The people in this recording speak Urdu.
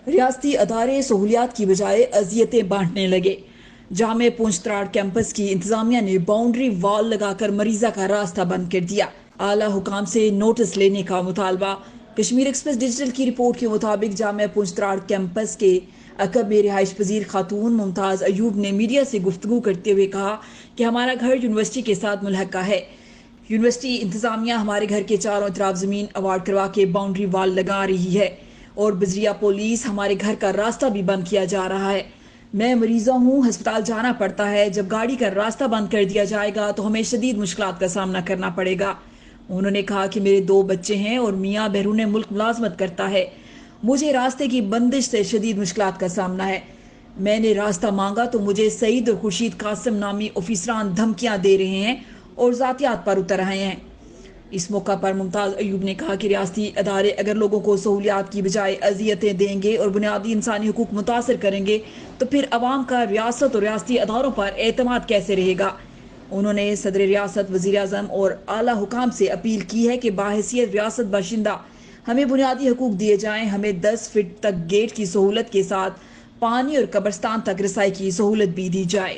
ریاستی ادارے سہولیات کی بجائے اذیتیں بانٹنے لگے۔ جامع پونچھ تراڑ کیمپس کی انتظامیہ نے باؤنڈری وال لگا کر مریضہ کا راستہ بند کر دیا۔ اعلیٰ حکام سے نوٹس لینے کا مطالبہ۔ کشمیر ایکسپریس ڈیجیٹل کی رپورٹ کے مطابق جامع پونچھ تراڑ کیمپس کے عقب میں رہائش پذیر خاتون ممتاز ایوب نے میڈیا سے گفتگو کرتے ہوئے کہا کہ ہمارا گھر یونیورسٹی کے ساتھ ملحقہ ہے۔ یونیورسٹی انتظامیہ ہمارے گھر کے چاروں طرف زمین اوارڈ کروا کے باؤنڈری وال لگا رہی ہے اور بذریعہ پولیس ہمارے گھر کا راستہ بھی بند کیا جا رہا ہے۔ میں مریضہ ہوں، ہسپتال جانا پڑتا ہے۔ جب گاڑی کا راستہ بند کر دیا جائے گا تو ہمیں شدید مشکلات کا سامنا کرنا پڑے گا۔ انہوں نے کہا کہ میرے 2 بچے ہیں اور میاں بیرون ملک ملازمت کرتا ہے۔ مجھے راستے کی بندش سے شدید مشکلات کا سامنا ہے۔ میں نے راستہ مانگا تو مجھے سعید اور خورشید قاسم نامی آفیسران دھمکیاں دے رہے ہیں اور ذاتیات پر اتر رہے ہیں۔ اس موقع پر ممتاز ایوب نے کہا کہ ریاستی ادارے اگر لوگوں کو سہولیات کی بجائے اذیتیں دیں گے اور بنیادی انسانی حقوق متاثر کریں گے تو پھر عوام کا ریاست اور ریاستی اداروں پر اعتماد کیسے رہے گا۔ انہوں نے صدر ریاست، وزیر اعظم اور اعلیٰ حکام سے اپیل کی ہے کہ بحیثیت ریاست باشندہ ہمیں بنیادی حقوق دیے جائیں۔ ہمیں 10 فٹ تک گیٹ کی سہولت کے ساتھ پانی اور قبرستان تک رسائی کی سہولت بھی دی جائے۔